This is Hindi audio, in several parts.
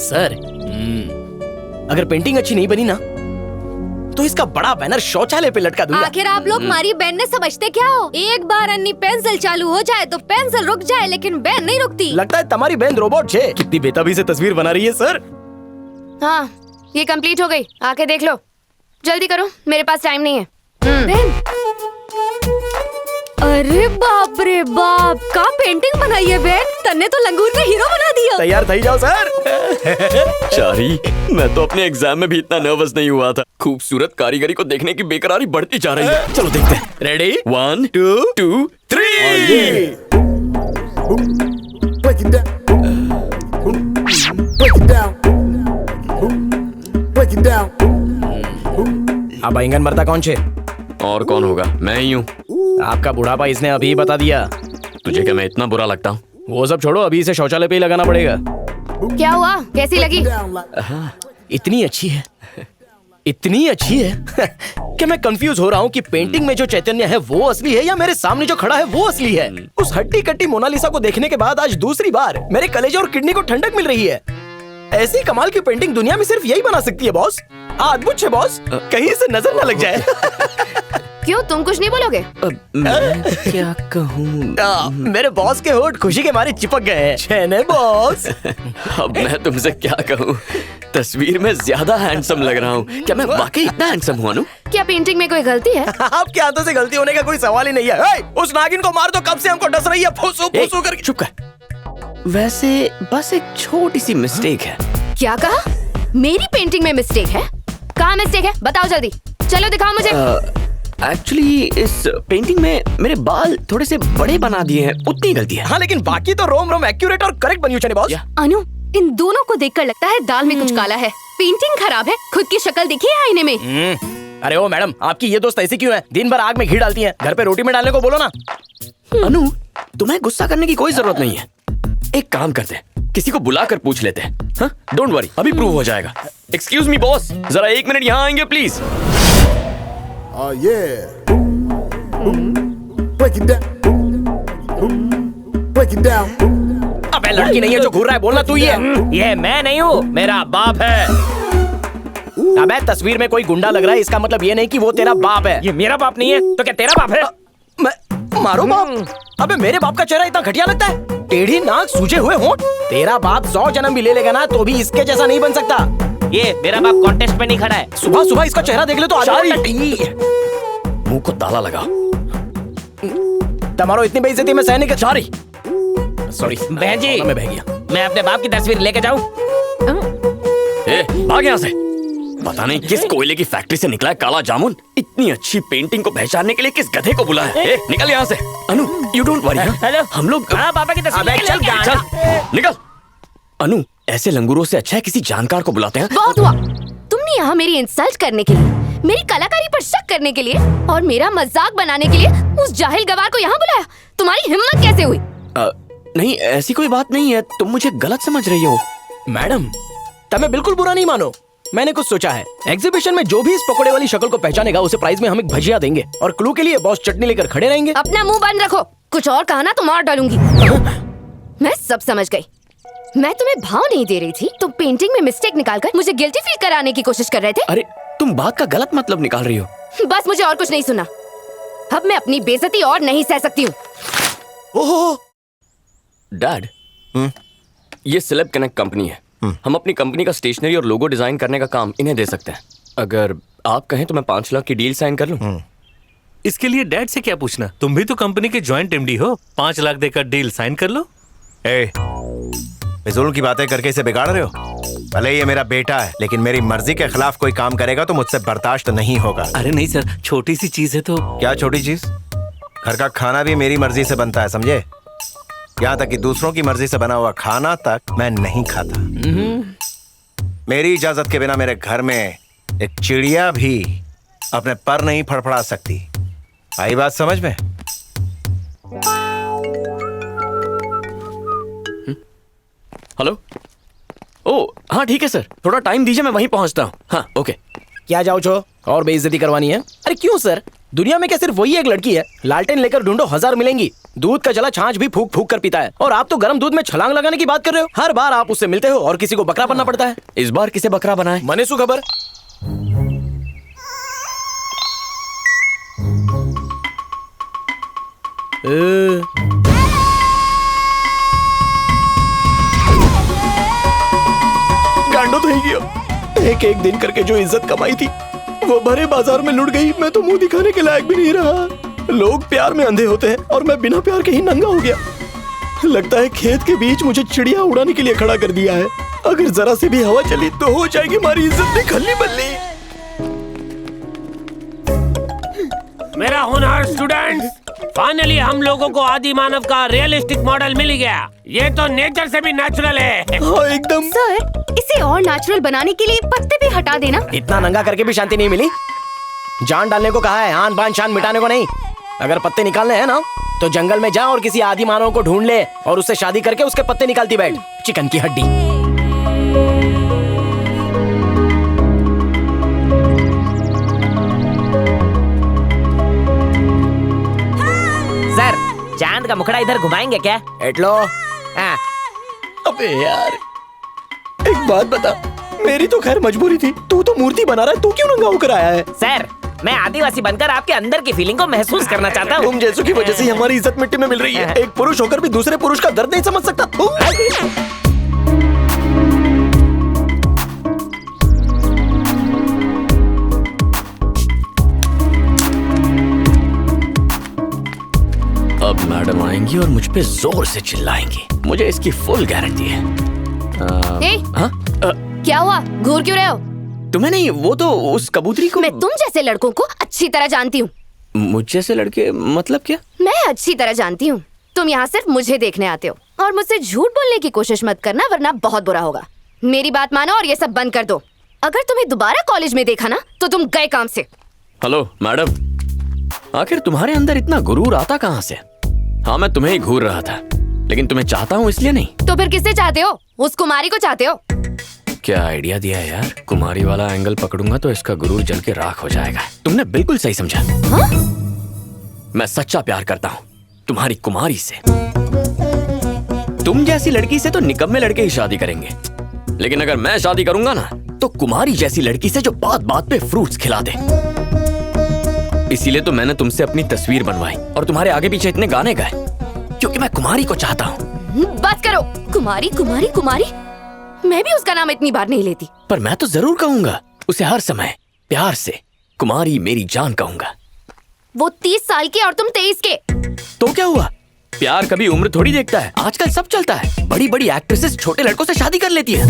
सर, अगर पेंटिंग अच्छी नहीं बनी ना तो इसका बड़ा बैनर शौचालय पे लटका दूंगा। आखिर आप लोग मारी बहन ने समझते क्या हो? एक बार अन्नी पेंसिल चालू हो जाए तो पेंसिल रुक जाए, लेकिन बहन नहीं रुकती। लगता है तुम्हारी बहन रोबोट है। कितनी बेताबी से तस्वीर बना रही है सर। हाँ, ये कंप्लीट हो गई, आके देख लो। जल्दी करो, मेरे पास टाइम नहीं है। बहन, अरे बाप रे बाप, का पेंटिंग बनाई है बहन। तन्ने तो लंगूर में हीरो बना दिया। तैयार थई जाओ सर। चारी, मैं तो अपने एग्जाम में भी इतना नर्वस नहीं हुआ था। खूबसूरत कारीगरी को देखने की बेकरारी बढ़ती जा रही है। चलो देखते हैं। Ready 1 2 3। Break it down. Break it down. Break it down. अब बैंगन भरता कौन छे? और कौन होगा? मैं ही हूँ। आपका बुढ़ापा इसने अभी बता दिया। तुझे क्या मैं इतना बुरा लगता हूँ? वो सब छोड़ो, अभी इसे शौचालय पे ही लगाना पड़ेगा। क्या हुआ, कैसी लगी? Down like इतनी अच्छी है, इतनी अच्छी है कि मैं कंफ्यूज हो रहा हूँ कि पेंटिंग में जो चैतन्य है वो असली है या मेरे सामने जो खड़ा है वो असली है। उस हट्टी कट्टी मोनालिसा को देखने के बाद आज दूसरी बार मेरे कलेजे और किडनी को ठंडक मिल रही है। ऐसी कमाल की पेंटिंग दुनिया में सिर्फ यही बना सकती है बॉस। अद्भुत है बॉस, कहीं से नजर न लग जाए। क्यों, तुम कुछ नहीं बोलोगे? मैं क्या कहूँ? मेरे बॉस के होठ खुशी के मारे चिपक गए हैं। छेने बॉस। अब मैं तुमसे क्या कहूँ? तस्वीर में ज्यादा हैंडसम लग रहा हूँ। क्या मैं वाकई इतना हैंडसम हुआ नू? क्या पेंटिंग में कोई गलती है? आपके हाथों से गलती होने का कोई सवाल ही नहीं है। उस नागिन को मार दो, कब से हमको डस रही है। फूसू फूसू करके। चुप कर। वैसे बस एक छोटी सी मिस्टेक है। क्या कहा? मेरी पेंटिंग में मिस्टेक है? कहाँ मिस्टेक है, बताओ जल्दी। चलो दिखाओ मुझे। एक्चुअली इस पेंटिंग में मेरे बाल थोड़े से बड़े बना दिए हैं, उतनी गलती है। हाँ, लेकिन बाकी तो रोम रोम एक्यूरेट और करेक्ट बनी हुई बॉस। अनु, इन दोनों को देखकर लगता है दाल में कुछ काला है। पेंटिंग खराब है, खुद की शक्ल देखिए आईने में। अरे ओ मैडम, आपकी ये दोस्त ऐसी क्यों है? दिन भर आग में घी डालती है, घर पे रोटी में डालने को बोलो ना। अनु, तुम्हें गुस्सा करने की कोई जरूरत नहीं है। एक काम करते हैं, किसी को बुलाकर पूछ लेते हैं। हाँ, डोंट वरी, अभी प्रूव हो जाएगा। एक्सक्यूज मी बॉस, जरा 1 मिनट यहाँ आएंगे please. yeah. Break it down. Break it down. अबे लड़की नहीं है जो घूर रहा है, बोलना तू ही है। ये मैं नहीं हूँ, मेरा बाप है। अबे तस्वीर में कोई गुंडा लग रहा है, इसका मतलब ये नहीं कि वो तेरा बाप है। ये मेरा बाप नहीं है तो क्या तेरा बाप है? मैं मारो बाप? अबे मेरे बाप का चेहरा इतना घटिया लगता है? टेढ़ी नाक, सूजे हुए होंठ। तेरा बाप 100 जन्म भी ले लेगा ना तो भी इसके जैसा नहीं बन सकता। ये मेरा बाप कॉन्टेस्ट में नहीं खड़ा है। सुबह सुबह इसका चेहरा देख ले तो मुंह को ताला लगा। तुम्हारो इतनी बेइज्जती में सहने के चारी। सॉरी बहन जी, मैं बह गया। मैं अपने बाप की तस्वीर लेके जाऊं? भाग यहाँ से। पता नहीं किस कोयले की फैक्ट्री से निकला है काला जामुन। इतनी अच्छी पेंटिंग को पहचानने के लिए किस गधे को बुलाया है? निकल यहाँ से। अनु, यू डोंट वरी। हेलो, हम लोग हाँ, पापा की तस्वीर अबे लेके चल, जाएंगे। चल निकल। अनु, ऐसे लंगूरों से अच्छा है किसी जानकार को बुलाते हैं। बहुत हुआ। तुमने यहाँ मेरी इंसल्ट करने के लिए, मेरी कलाकारी पर शक करने के लिए और मेरा मजाक बनाने के लिए उस जाहिल गवार को यहाँ बुलाया। तुम्हारी हिम्मत कैसे हुई? नहीं, ऐसी कोई बात नहीं है, तुम मुझे गलत समझ रही हो। मैडम, तमें बिल्कुल बुरा नहीं मानो। मैंने कुछ सोचा है। एग्जीबिशन में जो भी इस पकोड़े वाली शक्ल को पहचानेगा उसे प्राइज में हम एक भजिया देंगे और क्लू के लिए बॉस चटनी लेकर खड़े रहेंगे। अपना मुंह बंद रखो, कुछ और कहा ना तो मार डालूंगी। मैं सब समझ गई। मैं तुम्हें भाव नहीं दे रही थी, तुम पेंटिंग में मिस्टेक निकालकर मुझे गिल्टी फील कराने की कोशिश कर रहे थे। अरे तुम बात का गलत मतलब निकाल रही हो। बस मुझे और कुछ नहीं सुना। अब मैं अपनी बेइज्जती और नहीं सह सकती हूँ। ओहो, डैड, ये सेलेब कनेक्ट कंपनी है। हम अपनी कंपनी का स्टेशनरी और लोगो डिजाइन करने का काम इन्हें दे सकते हैं। अगर आप कहें तो मैं 5 लाख की डील साइन कर लूं। इसके लिए डैड से क्या पूछना, तुम भी तो कंपनी के जॉइंट एमडी हो। 5 लाख देकर डील साइन कर लो। फिजूल की बातें करके इसे बिगाड़ रहे हो। भले ये मेरा बेटा है, लेकिन मेरी मर्जी के खिलाफ कोई काम करेगा तो मुझसे बर्दाश्त नहीं होगा। अरे नहीं सर, छोटी सी चीज है तो। क्या छोटी चीज? घर का खाना भी मेरी मर्जी से बनता है, समझे? यहाँ तक कि दूसरों की मर्जी से बना हुआ खाना तक मैं नहीं खाता। मेरी इजाजत के बिना मेरे घर में एक चिड़िया भी अपने पर नहीं फड़फड़ा सकती। आई बात समझ में? हेलो। ओ हाँ ठीक है सर, थोड़ा टाइम दीजिए, मैं वहीं पहुंचता हूँ। हाँ ओके। क्या जाओ छो और बेइज्जती करवानी है? अरे क्यों सर, दुनिया में क्या सिर्फ वही एक लड़की है? लालटेन लेकर ढूंढो, 1000 मिलेंगी। दूध का जला छाछ भी फूक फूक कर पीता है, और आप तो गर्म दूध में छलांग लगाने की बात कर रहे हो। हर बार आप उससे मिलते हो और किसी को बकरा बनना पड़ता है। इस बार किसे बकरा बनाए? मने सु खबर। गांडो तो ही गया। एक एक दिन करके जो इज्जत कमाई थी वो भरे बाजार में लुट गई। मैं तो मुंह दिखाने के लायक भी नहीं रहा। लोग प्यार में अंधे होते हैं और मैं बिना प्यार के ही नंगा हो गया। लगता है खेत के बीच मुझे चिड़िया उड़ाने के लिए खड़ा कर दिया है। अगर जरा से भी हवा चली तो हो जाएगी हमारी इज्जत में खल्ली बल्ली। मेरा होनहार स्टूडेंट्स, फाइनली हम लोगों को आदि मानव का रियलिस्टिक मॉडल मिल गया। ये तो नेचर से भी नेचुरल है। हाँ एकदम। सर, इसे और नेचुरल बनाने के लिए पत्ते भी हटा देना। इतना नंगा करके भी शांति नहीं मिली। जान डालने को कहा है, आन बान शान मिटाने को नहीं। अगर पत्ते निकालने हैं ना तो जंगल में जा और किसी आदि मानव को ढूंढ ले और उससे शादी करके उसके पत्ते निकालती बैठ। चिकन की हड्डी। सर, चांद का मुखड़ा इधर घुमाएंगे क्या? एटलो। हाँ। अबे यार, एक बात बता, मेरी तो खैर मजबूरी थी। तू तो मूर्ति बना रहा है, तू क्यों नंगा होकर आया है? सर, मैं आदिवासी बनकर आपके अंदर की फीलिंग को महसूस करना चाहता हूँ। तुम जैसों की वजह से ही हमारी इज्जत मिट्टी में मिल रही है। एक पुरुष होकर भी दूसरे पुरुष का दर्द नहीं समझ सकता। थू। अब मैडम आएंगी और मुझ पे जोर से चिल्लाएंगी। मुझे इसकी फुल गारंटी है। ए, हाँ? क्या हुआ? घूर क्यों रहे हो? तुम्हें नहीं, वो तो उस कबूतरी को। मैं तुम जैसे लड़कों को अच्छी तरह जानती हूँ। मुझ जैसे लड़के मतलब क्या? मैं अच्छी तरह जानती हूँ। तुम यहाँ सिर्फ मुझे देखने आते हो और मुझसे झूठ बोलने की कोशिश मत करना, वरना बहुत बुरा होगा। मेरी बात मानो और ये सब बंद कर दो। अगर तुम्हें दोबारा कॉलेज में देखा ना तो तुम गए काम से। हेलो मैडम, आखिर तुम्हारे अंदर इतना गुरूर आता कहाँ से? हाँ, मैं तुम्हें ही घूर रहा था, लेकिन तुम्हें चाहता हूँ इसलिए नहीं। तो फिर किससे चाहते हो? उस कुमारी को चाहते हो? क्या आइडिया दिया यार। कुमारी वाला एंगल पकड़ूंगा तो इसका गुरूर जल के राख हो जाएगा। तुमने बिल्कुल सही समझा। हाँ? मैं सच्चा प्यार करता हूँ तुम्हारी कुमारी से। तुम जैसी लड़की से तो निकम्मे लड़के ही शादी करेंगे, लेकिन अगर मैं शादी करूंगा ना तो कुमारी जैसी लड़की से जो बात बात पे फ्रूट्स खिला दे। इसीलिए तो मैंने तुमसे अपनी तस्वीर बनवाई और तुम्हारे आगे पीछे इतने गाने गाए, क्योंकि मैं कुमारी को चाहता हूँ। बात करो। कुमारी कुमारी कुमारी, मैं भी उसका नाम इतनी बार नहीं लेती। पर मैं तो जरूर कहूंगा उसे, हर समय प्यार से कुमारी मेरी जान कहूंगा। वो 30 साल की और तुम 23 के। तो क्या हुआ? प्यार कभी उम्र थोड़ी देखता है। आजकल सब चलता है। बड़ी बड़ी एक्ट्रेसेस छोटे लड़कों से शादी कर लेती है।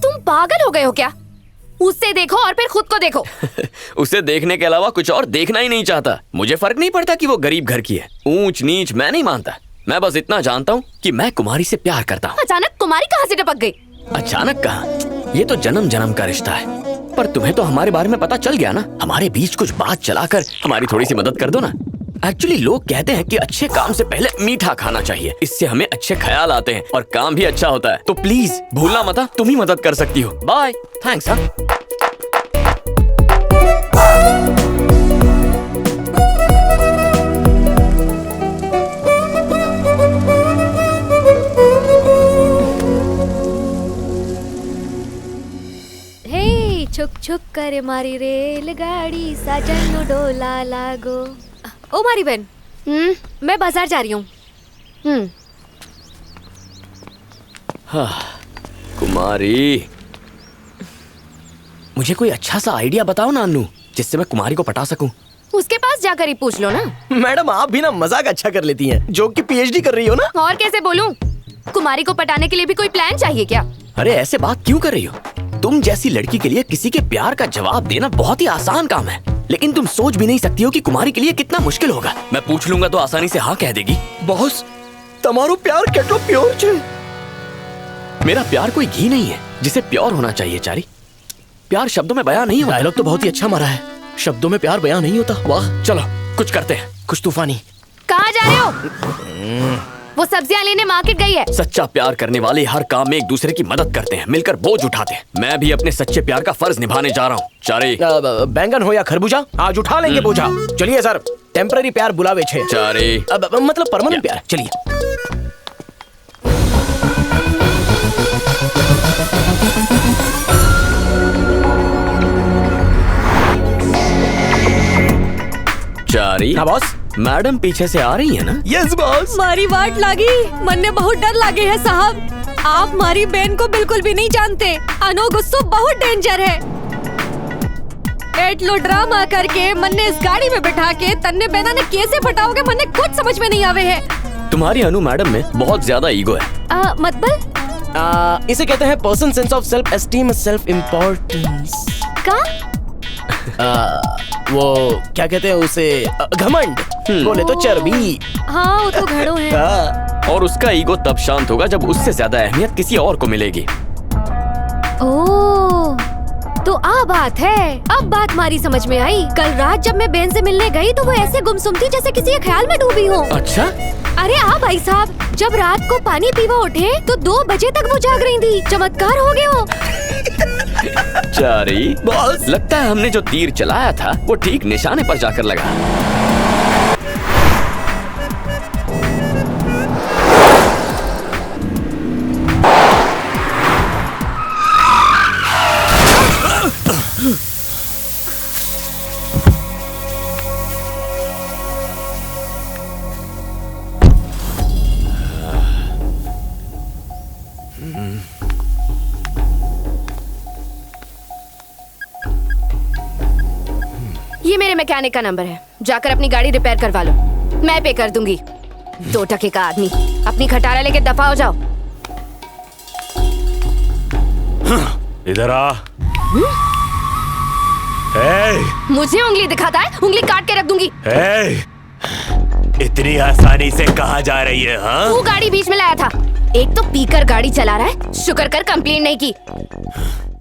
तुम पागल हो गए हो क्या? उससे देखो और फिर खुद को देखो। उसे देखने के अलावा कुछ और देखना ही नहीं चाहता। मुझे फर्क नहीं पड़ता कि वो गरीब घर की है। ऊंच नीच मैं नहीं मानता। मैं बस इतना जानता हूँ कि मैं कुमारी से प्यार करता हूँ। अचानक कुमारी कहाँ से टपक गई? अचानक कहाँ? ये तो जन्म जन्म का रिश्ता है। पर तुम्हें तो हमारे बारे में पता चल गया ना। हमारे बीच कुछ बात चलाकर हमारी थोड़ी सी मदद कर दो ना। एक्चुअली लोग कहते हैं कि अच्छे काम से पहले मीठा खाना चाहिए, इससे हमें अच्छे ख्याल आते हैं और काम भी अच्छा होता है। तो प्लीज भूलना मत, तुम ही मदद कर सकती हो। बाय। थैंक्स। हाँ, छुक छुक करे मारी रेलगाड़ी, साजन डोला लागो। ओ मारी बहन, मैं बाजार जा रही हूँ। कुमारी, मुझे कोई अच्छा सा आइडिया बताओ ना अन्नू, जिससे मैं कुमारी को पटा सकूं। उसके पास जाकर ही पूछ लो ना। मैडम आप भी ना मजाक अच्छा कर लेती हैं। जोक की पीएचडी कर रही हो ना। और कैसे बोलूं? कुमारी को पटाने के लिए भी कोई प्लान चाहिए क्या? अरे ऐसे बात क्यों कर रही हो? तुम जैसी लड़की के लिए किसी के प्यार का जवाब देना बहुत ही आसान काम है, लेकिन तुम सोच भी नहीं सकती हो कि कुमारी के लिए कितना मुश्किल होगा। मैं पूछ लूंगा तो आसानी से हाँ कह देगी। बॉस, तुम्हारो प्यार केटलो प्योर छे। मेरा प्यार कोई घी नहीं है जिसे प्योर होना चाहिए चारी। प्यार शब्दों में बयां नहीं होता। डायलॉग तो बहुत ही अच्छा मारा है। शब्दों में प्यार बयां नहीं होता। वाह। चलो कुछ करते हैं, कुछ तूफानी। कहाँ जा रहे हो? वो सब्जियां लेने मार्केट गई है। सच्चा प्यार करने वाले हर काम में एक दूसरे की मदद करते हैं, मिलकर बोझ उठाते हैं। मैं भी अपने सच्चे प्यार का फर्ज निभाने जा रहा हूँ। चारे बैंगन हो या खरबूजा, आज उठा लेंगे बोझा। चलिए सर, टेम्पररी प्यार बुलावे छे। चारे मतलब परमानेंट प्यार। चलिए। चारी। हाँ बॉस। मैडम पीछे से आ रही है ना? Yes boss. मारी वाट लागी, मन ने बहुत डर लागे है साहब। आप मारी बहन को बिल्कुल भी नहीं जानते। अनो गुस्सो बहुत डेंजर है। एटलो ड्रामा करके मन ने इस गाड़ी में बिठा के तन्ने बहना ने कैसे फटाओगे, मन ने कुछ समझ में नहीं आवे है। तुम्हारी अनु मैडम में बहुत ज्यादा ईगो है। मतलब इसे कहते हैं person sense of self esteem, self importance का वो क्या कहते हैं उसे, घमंड। बोले तो चर्बी। हाँ वो तो घड़ो है। और उसका ईगो तब शांत होगा जब उससे ज्यादा अहमियत किसी और को मिलेगी। ओह, तो आ बात है। अब बात मारी समझ में आई। कल रात जब मैं बहन से मिलने गई तो वो ऐसे गुमसुम थी जैसे किसी के ख्याल में डूबी हो। अच्छा? अरे हाँ भाई साहब, जब रात को पानी पीवा उठे तो 2 बजे तक वो जाग रही थी। चमत्कार हो गए हो। चारी बॉस, लगता है हमने जो तीर चलाया था वो ठीक निशाने पर जाकर लगा। ये मेरे मैकेनिक का नंबर है, जाकर अपनी गाड़ी रिपेयर करवा लो। मैं पे कर दूंगी। 2 टके का आदमी, अपनी खटारा लेके दफा हो जाओ। इधर आ। मुझे उंगली दिखाता है, उंगली काट के रख दूंगी। इतनी आसानी से कहाँ जा रही है? हाँ? तू गाड़ी बीच में लाया था। एक तो पीकर गाड़ी चला रहा है, शुक्र कर कंप्लेंट नहीं की।